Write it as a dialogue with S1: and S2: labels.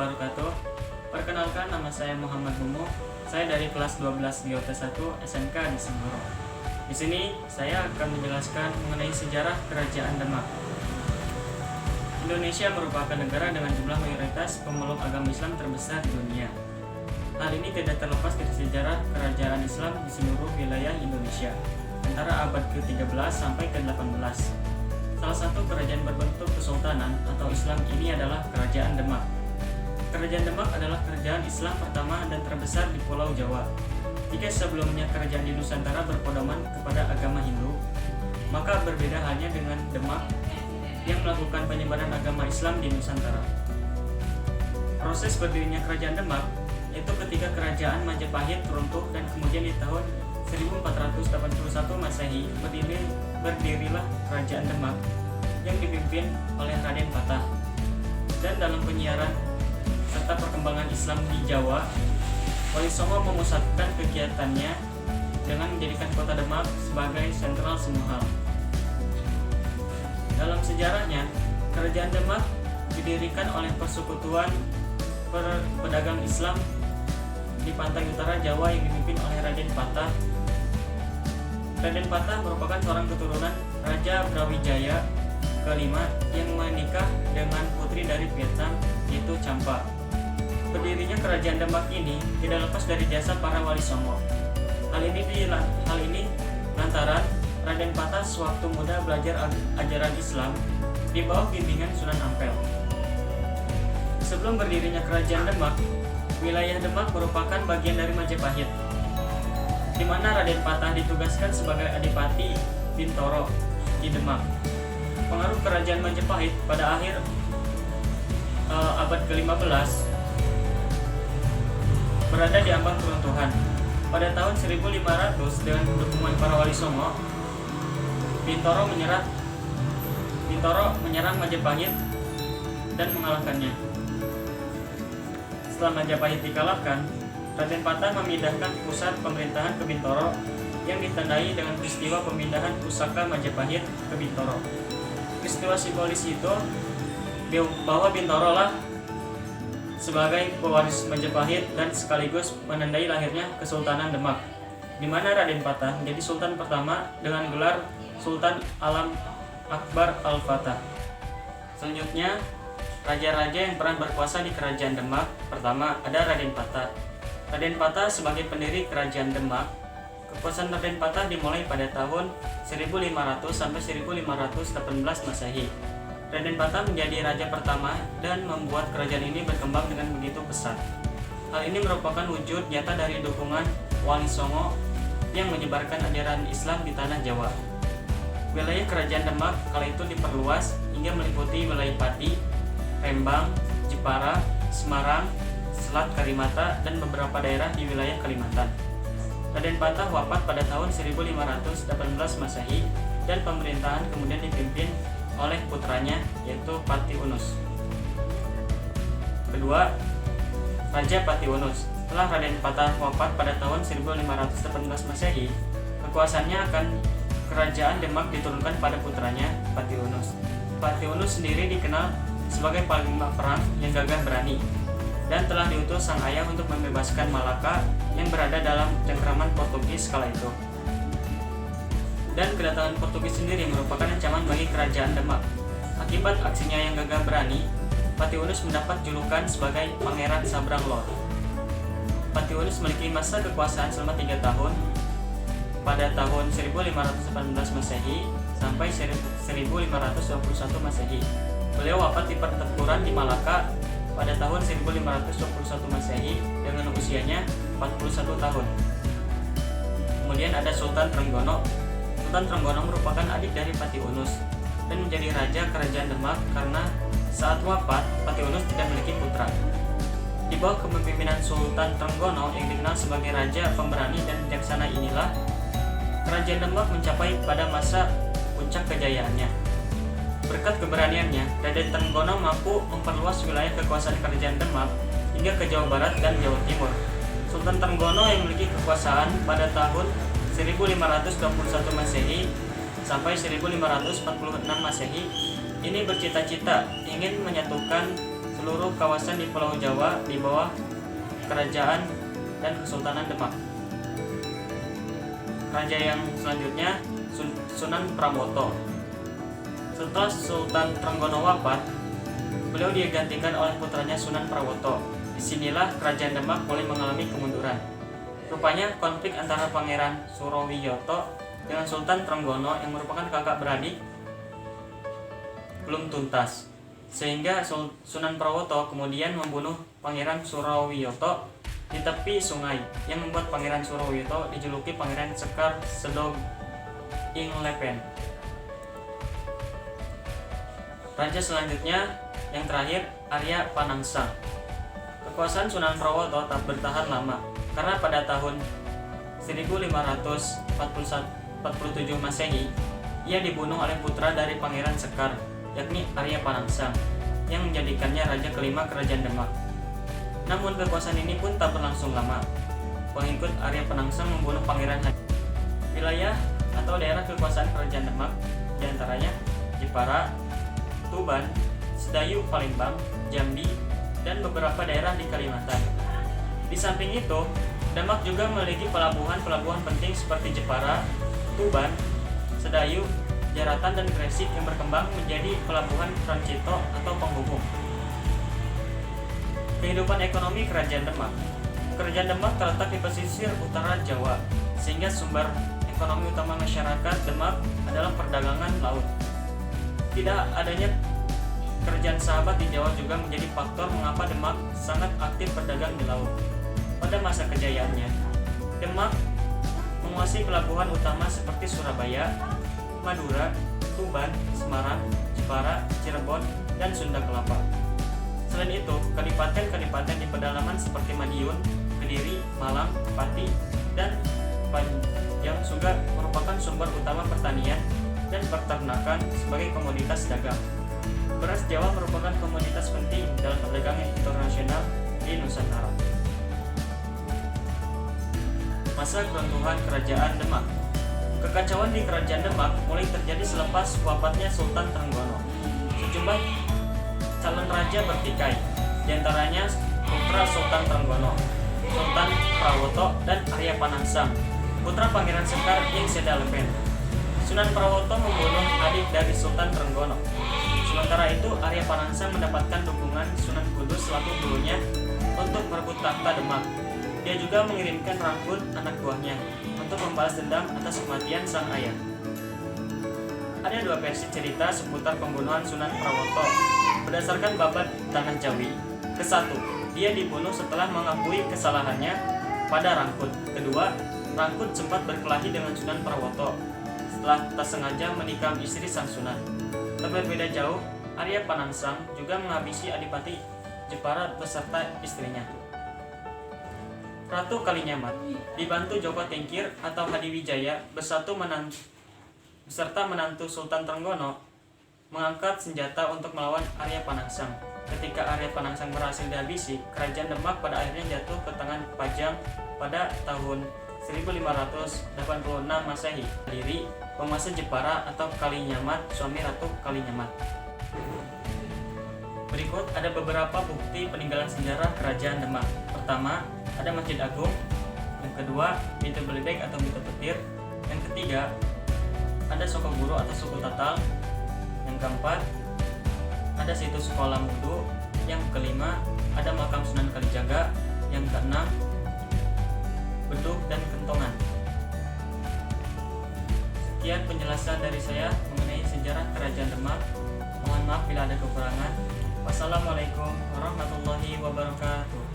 S1: wabarakatuh. Perkenalkan, nama saya Muhammad Mumu. Saya dari kelas 12 GOT 1 SMK di Semarang. Di sini saya akan menjelaskan mengenai sejarah Kerajaan Demak. Indonesia merupakan negara dengan jumlah mayoritas pemeluk agama Islam terbesar di dunia. Hal ini tidak terlepas dari sejarah kerajaan Islam di seluruh wilayah Indonesia antara abad ke-13 sampai ke-18. Salah satu kerajaan berbentuk kesultanan atau Islam ini adalah Kerajaan Demak. Kerajaan Demak adalah kerajaan Islam pertama dan terbesar di Pulau Jawa. Jika sebelumnya kerajaan di Nusantara berpedoman kepada agama Hindu, maka berbeda halnya dengan Demak yang melakukan penyebaran agama Islam di Nusantara. Proses berdirinya Kerajaan Demak yaitu ketika Kerajaan Majapahit runtuh dan kemudian di tahun 1481 Masehi berdirilah Kerajaan Demak yang dipimpin oleh Raden Patah. Dan dalam penyiaran serta perkembangan Islam di Jawa, Wali Songo memusatkan kegiatannya dengan menjadikan kota Demak sebagai sentral semua hal. Dalam sejarahnya, Kerajaan Demak didirikan oleh persekutuan pedagang Islam di pantai utara Jawa yang dipimpin oleh Raden Patah. Raden Patah merupakan seorang keturunan Raja Brawijaya kelima yang menikah dengan putri dari Vietnam, yaitu Champa. Berdirinya Kerajaan Demak ini tidak lepas dari jasa para Wali Songo. Hal ini lantaran Raden Patah sewaktu muda belajar ajaran Islam di bawah bimbingan Sunan Ampel. Sebelum berdirinya Kerajaan Demak, wilayah Demak merupakan bagian dari Majapahit, di mana Raden Patah ditugaskan sebagai Adipati Bintoro di Demak. Pengaruh Kerajaan Majapahit pada akhir abad ke-15 berada di ambang keruntuhan. Pada tahun 1500 dengan dukungan para Wali Songo, Bintoro menyerang Majapahit dan mengalahkannya. Setelah Majapahit dikalahkan, Raden Patah memindahkan pusat pemerintahan ke Bintoro yang ditandai dengan peristiwa pemindahan pusaka Majapahit ke Bintoro. Peristiwa simbolis itu bahwa Bintoro lah sebagai pewaris Majapahit dan sekaligus menandai lahirnya Kesultanan Demak, di mana Raden Patah menjadi sultan pertama dengan gelar Sultan Alam Akbar Al-Fatah. Selanjutnya, raja-raja yang pernah berkuasa di Kerajaan Demak. Pertama ada Raden Patah. Raden Patah sebagai pendiri Kerajaan Demak. Kekuasaan Raden Patah dimulai pada tahun 1500 sampai 1518 Masehi. Raden Patah menjadi raja pertama dan membuat kerajaan ini berkembang dengan begitu pesat. Hal ini merupakan wujud nyata dari dukungan Wali Songo yang menyebarkan ajaran Islam di tanah Jawa. Wilayah Kerajaan Demak kala itu diperluas hingga meliputi wilayah Pati, Rembang, Jepara, Semarang, Selat Karimata, dan beberapa daerah di wilayah Kalimantan. Raden Patah wafat pada tahun 1518 Masehi dan pemerintahan kemudian dipimpin oleh putranya yaitu Patiunus. Kedua, Raja Patiunus. Setelah Raden Patah wafat pada tahun 1518 Masehi, kekuasaannya akan Kerajaan Demak diturunkan pada putranya Patiunus. Patiunus sendiri dikenal sebagai panglima perang yang gagah berani dan telah diutus sang ayah untuk membebaskan Malaka yang berada dalam cengkraman Portugis kala itu. Dan kedatangan Portugis sendiri merupakan ancaman bagi Kerajaan Demak. Akibat aksinya yang gagah berani, Patiunus mendapat julukan sebagai Pangeran Sabrang Lor. Patiunus memiliki masa kekuasaan selama 3 tahun pada tahun 1518 Masehi sampai 1521 Masehi. Beliau wafat di pertempuran di Malaka pada tahun 1521 Masehi dengan usianya 41 tahun. Kemudian ada Sultan Trenggono. Sultan Trenggono merupakan adik dari Patiunus dan menjadi raja Kerajaan Demak karena saat wafat Patiunus tidak memiliki putra. Di bawah kepemimpinan Sultan Trenggono yang dikenal sebagai raja pemberani dan bijaksana inilah Kerajaan Demak mencapai pada masa puncak kejayaannya. Berkat keberaniannya, Raden Trenggono mampu memperluas wilayah kekuasaan Kerajaan Demak hingga ke Jawa Barat dan Jawa Timur. Sultan Trenggono yang memiliki kekuasaan pada tahun 1521 Masehi sampai 1546 Masehi ini bercita-cita ingin menyatukan seluruh kawasan di Pulau Jawa di bawah Kerajaan dan Kesultanan Demak. Raja yang selanjutnya Sunan Pramoto. Setelah Sultan Trenggono wafat, beliau digantikan oleh putranya Sunan Prawoto. Disinilah kerajaan Demak mulai mengalami kemunduran. Rupanya konflik antara Pangeran Surowiyoto dengan Sultan Trenggono yang merupakan kakak beradik belum tuntas, sehingga Sunan Prawoto kemudian membunuh Pangeran Surowiyoto di tepi sungai, yang membuat Pangeran Surowiyoto dijuluki Pangeran Sekar Sedog Ing Lepen. Raja selanjutnya yang terakhir Arya Panangsang. Kekuasaan Sunan Prawoto tak bertahan lama, karena pada tahun 1547 Masehi ia dibunuh oleh putra dari Pangeran Sekar, yakni Arya Panangsang, yang menjadikannya raja kelima kerajaan Demak. Namun kekuasaan ini pun tak berlangsung lama. Pengikut Arya Panangsang membunuh Pangeran Haji. Wilayah atau daerah kekuasaan kerajaan Demak diantaranya Jepara, Tuban, Sedayu, Palembang, Jambi, dan beberapa daerah di Kalimantan. Di samping itu, Demak juga memiliki pelabuhan-pelabuhan penting seperti Jepara, Tuban, Sedayu, Jaratan, dan Gresik yang berkembang menjadi pelabuhan transito atau penghubung. Kehidupan ekonomi Kerajaan Demak. Kerajaan Demak terletak di pesisir utara Jawa, sehingga sumber ekonomi utama masyarakat Demak adalah perdagangan laut. Tidak adanya kerajaan sahabat di Jawa juga menjadi faktor mengapa Demak sangat aktif berdagang di laut. Pada masa kejayaannya, Demak menguasai pelabuhan utama seperti Surabaya, Madura, Tuban, Semarang, Jepara, Cirebon, dan Sunda Kelapa. Selain itu, kadipaten-kadipaten di pedalaman seperti Madiun, Kediri, Malang, Pati, dan Panjang juga merupakan sumber utama pertanian dan peternakan sebagai komoditas dagang. Beras Jawa merupakan komoditas penting dalam perdagangan internasional di Nusantara. Masa keruntuhan Kerajaan Demak. Kekacauan di Kerajaan Demak mulai terjadi selepas wafatnya Sultan Trenggono. Sejumlah calon raja bertikai, diantaranya putra Sultan Trenggono, Sultan Prawoto, dan Arya Panangsang, putra Pangeran Sekar Ing Sedalepen. Sunan Prawoto membunuh adik dari Sultan Trenggono. Sementara itu, Arya Panangsang mendapatkan dukungan Sunan Kudus selaku gurunya untuk merebut takhta Demak. Dia juga mengirimkan Rangkut, anak buahnya, untuk membalas dendam atas kematian sang ayah. Ada dua versi cerita seputar pembunuhan Sunan Prawoto berdasarkan babat Tanah Jawi. Kesatu, dia dibunuh setelah mengakui kesalahannya pada Rangkut. Kedua, Rangkut sempat berkelahi dengan Sunan Prawoto setelah tak sengaja menikam istri sang Sunan. Berbeda jauh, Arya Panangsang juga menghabisi Adipati Jepara beserta istrinya. Ratu Kalinyamat dibantu Joko Tingkir atau Hadiwijaya beserta menantu Sultan Trenggono mengangkat senjata untuk melawan Arya Panangsang. Ketika Arya Panangsang berhasil dihabisi, kerajaan Demak pada akhirnya jatuh ke tangan Pajang pada tahun 1586 Masehi. Diri penguasa Jepara atau Kalinyamat, suami Ratu Kalinyamat. Berikut ada beberapa bukti peninggalan sejarah Kerajaan Demak. Pertama, ada Masjid Agung. Yang kedua, Mite Beledek atau Mite Petir. Yang ketiga, ada Sokoguru atau suku Tatal. Yang keempat, ada situs sekolah Mudu. Yang kelima, ada makam Sunan Kalijaga. Yang keenam, Bedug dan Kentongan. Sekian penjelasan dari saya mengenai sejarah Kerajaan Demak. Mohon maaf bila ada kekurangan. Wassalamualaikum warahmatullahi wabarakatuh.